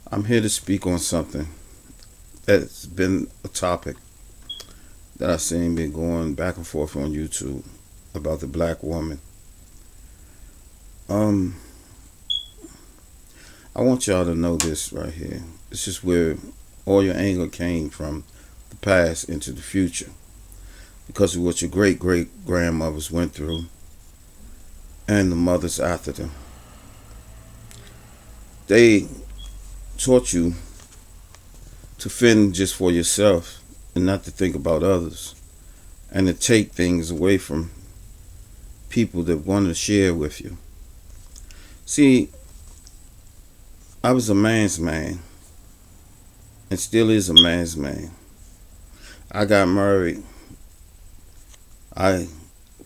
I'm here to speak on something that's been a topic that I've seen been going back and forth on YouTube about the black woman. Um, I want y'all to know this right here. This is where all your anger came from the past into the future because of what your great great grandmothers went through and the mothers after them. They taught you to fend just for yourself and not to think about others and to take things away from people that want to share with you. See, I was a man's man and still is a man's man. I got married. I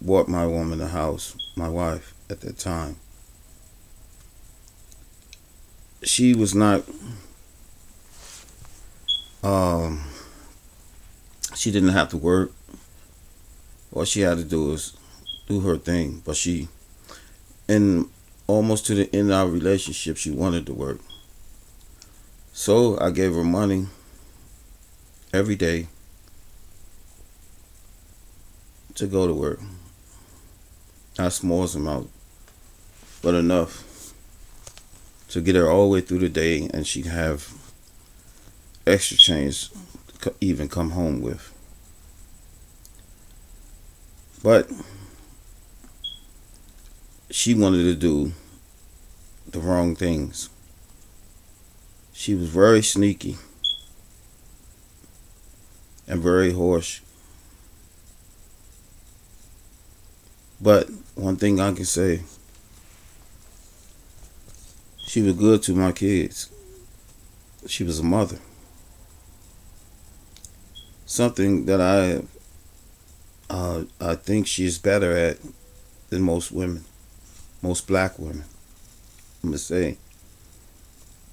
bought my woman a house, my wife at that time. She was not, um, she didn't have to work. All she had to do was do her thing. But and almost to the end of our relationship, she wanted to work. So I gave her money every day to go to work. Not small amount, but enough to get her all the way through the day, and she'd have extra change to even come home with. But she wanted to do the wrong things. She was very sneaky and very harsh. But one thing I can say, she was good to my kids. She was a mother. Something that I think she's better at than most women, most black women. I'm gonna say,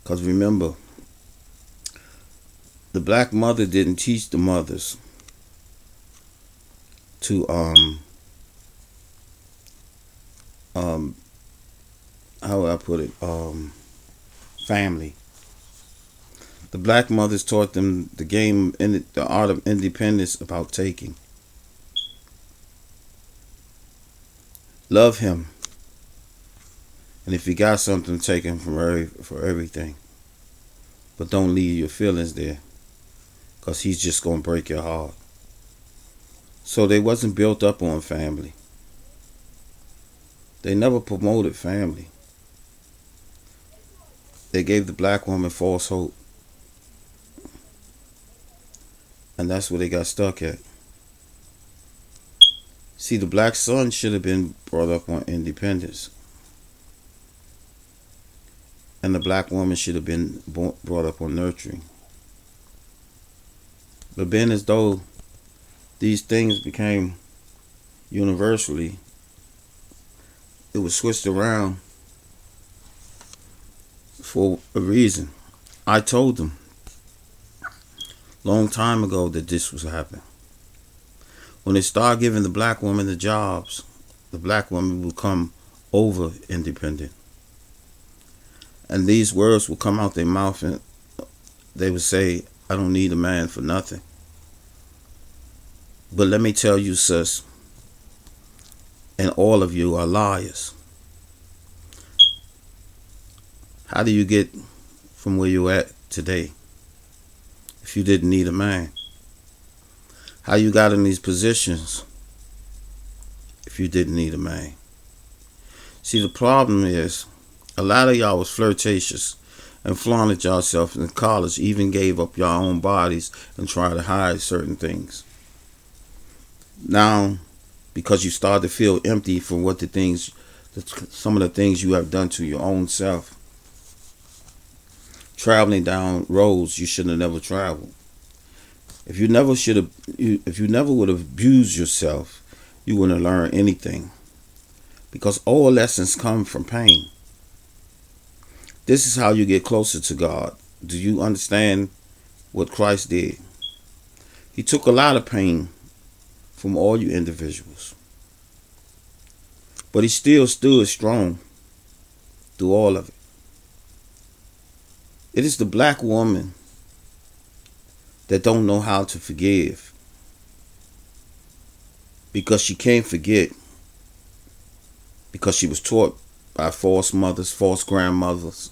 because remember, the black mother didn't teach the mothers to um how would I put it family. The black mothers taught them the game and the art of independence about taking. Love him, and if you got something, take him for everything. But don't leave your feelings there, cause he's just gonna break your heart. So they wasn't built up on family. They never promoted family. They gave the black woman false hope, and that's where they got stuck at. See, the black son should have been brought up on independence, and the black woman should have been brought up on nurturing. But being as though these things became universally, it was switched around for a reason. I told them long time ago that this was happening. When they start giving the black woman the jobs, the black woman will come over independent. And these words will come out their mouth and they would say, I don't need a man for nothing. But let me tell you, sis, and all of you are liars. How do you get from where you're at today if you didn't need a man? How you got in these positions if you didn't need a man? See, the problem is a lot of y'all was flirtatious and flaunted yourself in college, even gave up your own bodies and tried to hide certain things. Now, because you start to feel empty for what some of the things you have done to your own self, traveling down roads you should have never traveled. If you never should have, if you never would have abused yourself, you wouldn't have learned anything. Because all lessons come from pain. This is how you get closer to God. Do you understand what Christ did? He took a lot of pain from all you individuals, but he still stood strong through all of it. It is the black woman that don't know how to forgive because she can't forget because she was taught by false mothers, false grandmothers,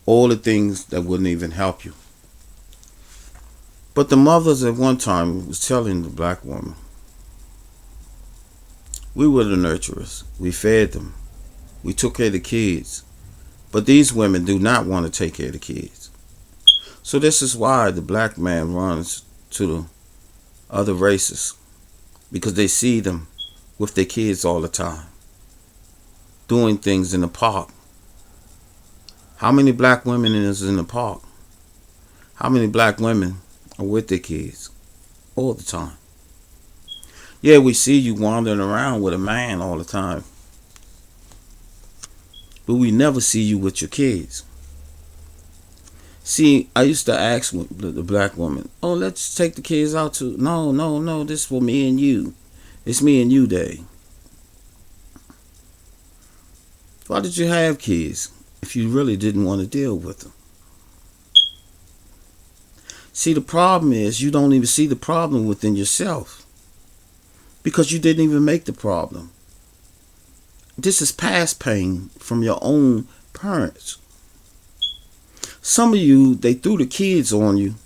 all the things that wouldn't even help you. But the mothers at one time was telling the black woman, we were the nurturers. We fed them. We took care of the kids. But these women do not want to take care of the kids. So this is why the black man runs to the other races, because they see them with their kids all the time, doing things in the park. How many black women is in the park? How many black women are with their kids all the time? Yeah, we see you wandering around with a man all the time, but we never see you with your kids. See, I used to ask the black woman, oh, let's take the kids out to... No, this is for me and you. It's me and you day. Why did you have kids if you really didn't want to deal with them? See, the problem is you don't even see the problem within yourself because you didn't even make the problem. This is past pain from your own parents. Some of you, they threw the kids on you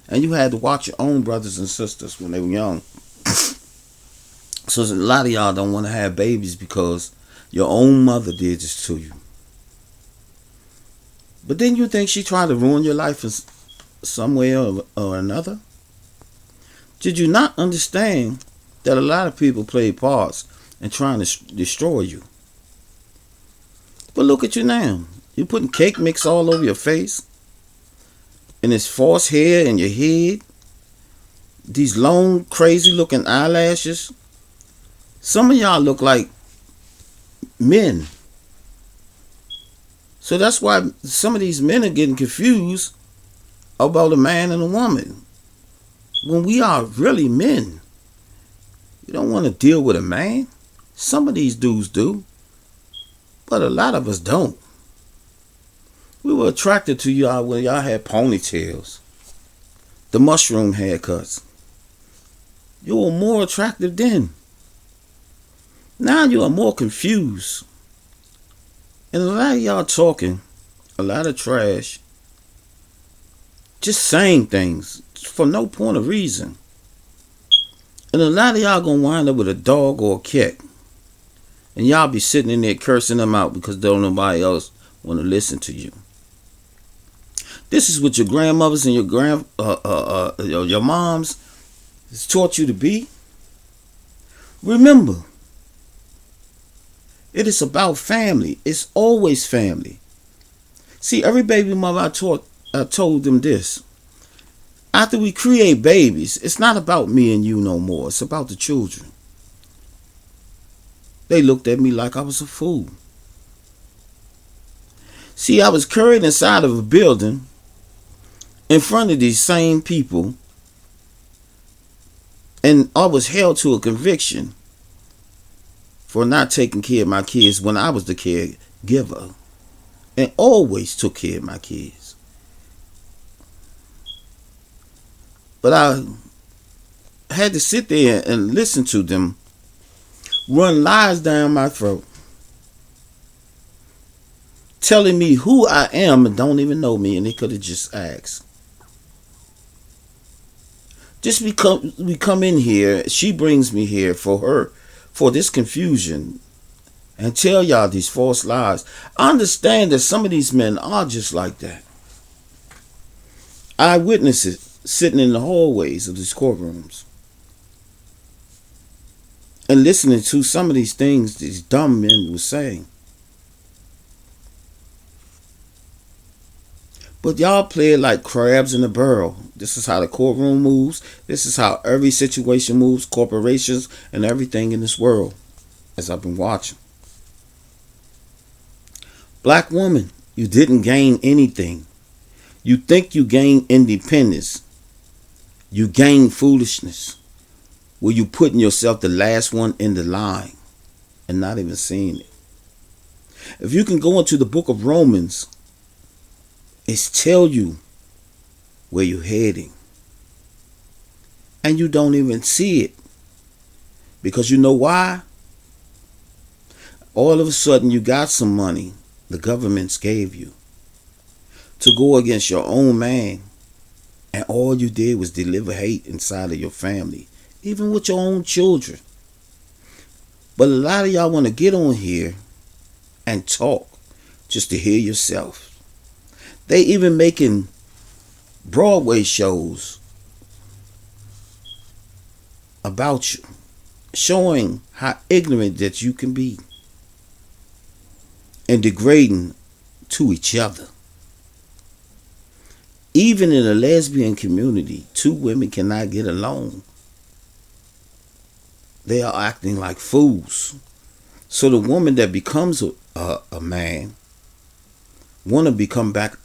and you had to watch your own brothers and sisters when they were young. So a lot of y'all don't want to have babies because your own mother did this to you. But then you think she tried to ruin your life in some way or another? Did you not understand that a lot of people play parts in trying to destroy you? But look at you now. You're putting cake mix all over your face. And this false hair in your head. These long, crazy looking eyelashes. Some of y'all look like men. So that's why some of these men are getting confused about a man and a woman, when we are really men. You don't want to deal with a man. Some of these dudes do, but a lot of us don't. We were attracted to y'all when y'all had ponytails, the mushroom haircuts. You were more attractive then. Now you are more confused. And a lot of y'all talking a lot of trash, just saying things for no point of reason. And a lot of y'all gonna wind up with a dog or a cat. And y'all be sitting in there cursing them out because don't nobody else want to listen to you. This is what your grandmothers and your moms has taught you to be. Remember, it is about family. It's always family. See, every baby mother I told them this. After we create babies, it's not about me and you no more. It's about the children. They looked at me like I was a fool. See, I was carried inside of a building in front of these same people, and I was held to a conviction for not taking care of my kids when I was the caregiver and always took care of my kids. But I had to sit there and listen to them run lies down my throat, telling me who I am and don't even know me, and they could have just asked. Just because we come in here, she brings me here for this confusion and tell y'all these false lies. I understand that some of these men are just like that. I witness it sitting in the hallways of these courtrooms and listening to some of these things these dumb men were saying. But y'all play it like crabs in a barrel. This is how the courtroom moves. This is how every situation moves, corporations and everything in this world, as I've been watching. Black woman, you didn't gain anything. You think you gained independence. You gained foolishness. Where you putting yourself the last one in the line and not even seeing it. If you can go into the book of Romans is tell you where you're heading. And you don't even see it. Because you know why? All of a sudden you got some money the governments gave you to go against your own man. And all you did was deliver hate inside of your family. Even with your own children. But a lot of y'all want to get on here and talk just to hear yourself. They even making Broadway shows about you, showing how ignorant that you can be and degrading to each other. Even in a lesbian community, two women cannot get along. They are acting like fools. So the woman that becomes a man want to become back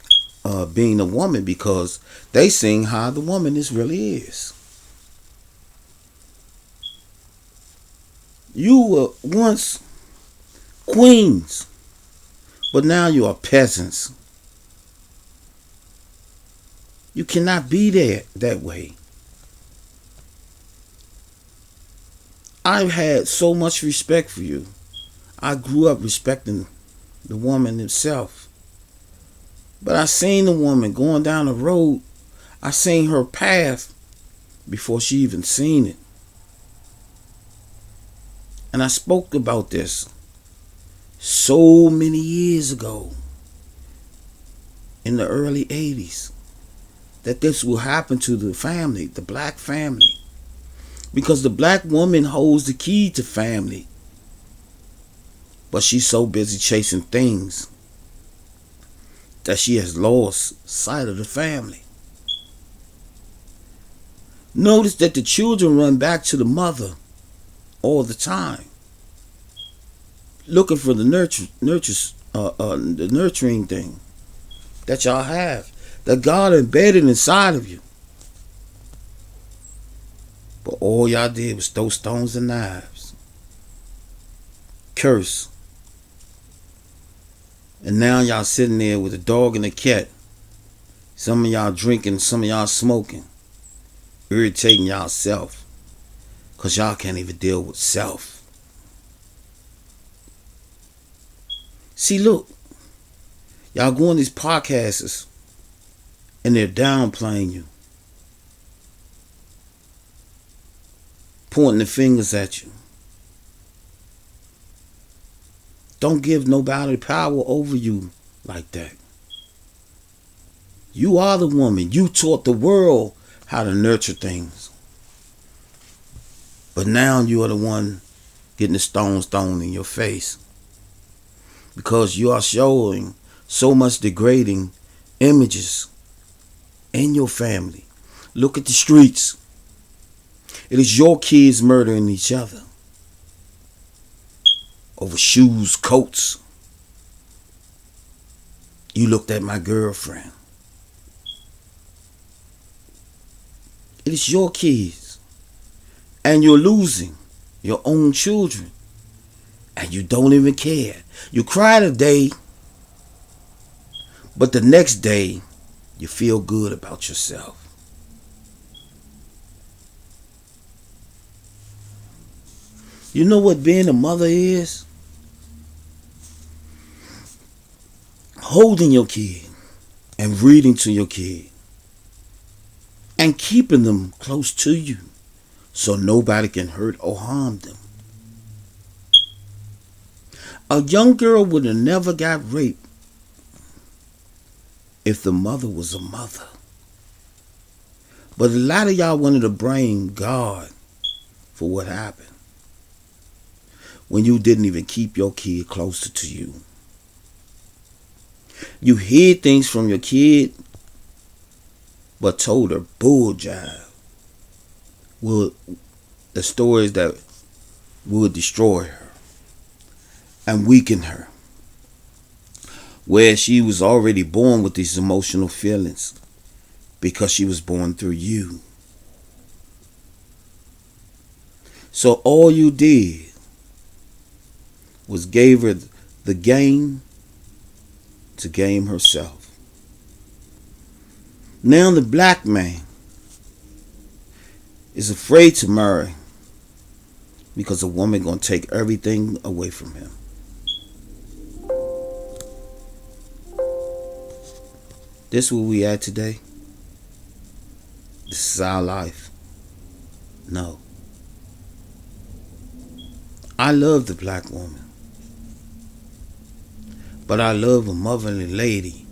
being a woman because they sing how the woman is really is. You were once queens, but now you are peasants. You cannot be there that way. I've had so much respect for you. I grew up respecting the woman herself. But I seen the woman going down the road. I seen her path before she even seen it. And I spoke about this so many years ago in the early 80s that this will happen to the family, the black family. Because the black woman holds the key to family. But she's so busy chasing things that she has lost sight of the family. Notice that the children run back to the mother all the time, looking for the nurturing thing that y'all have, that God embedded inside of you. But all y'all did was throw stones and knives, curse. And now y'all sitting there with a dog and a cat. Some of y'all drinking, some of y'all smoking, irritating y'all self. Because y'all can't even deal with self. See, look. Y'all go on these podcasts and they're downplaying you. Pointing the fingers at you. Don't give nobody power over you like that. You are the woman. You taught the world how to nurture things. But now you are the one getting the stones thrown in your face. Because you are showing so much degrading images in your family. Look at the streets. It is your kids murdering each other. Over shoes, coats. You looked at my girlfriend. It is your kids. And you're losing your own children. And you don't even care. You cry today, but the next day, you feel good about yourself. You know what being a mother is? Holding your kid and reading to your kid and keeping them close to you so nobody can hurt or harm them. A young girl would have never got raped if the mother was a mother. But a lot of y'all wanted to blame God for what happened when you didn't even keep your kid closer to you. You hid things from your kid, but told her bull jive. The stories that would destroy her and weaken her. Where she was already born with these emotional feelings because she was born through you. So all you did was gave her the game to game herself. Now the black man is afraid to marry because a woman gonna take everything away from him. This where we at today? This is our life. No. I love the black woman. But I love a motherly lady.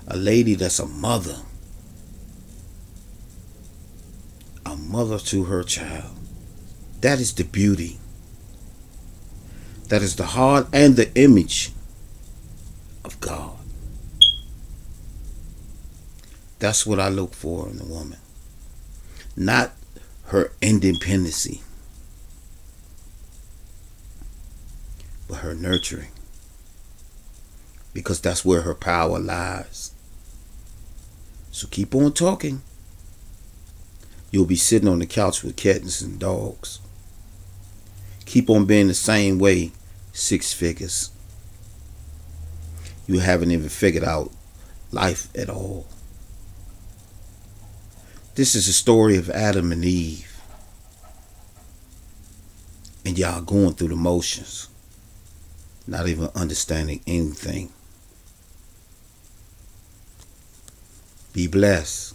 A lady that's a mother. A mother to her child. That is the beauty. That is the heart and the image of God. That's what I look for in a woman. Not her independency, but her nurturing. Because that's where her power lies. So keep on talking. You'll be sitting on the couch with kittens and dogs. Keep on being the same way, 6 figures. You haven't even figured out life at all. This is the story of Adam and Eve. And y'all going through the motions. Not even understanding anything. Be blessed.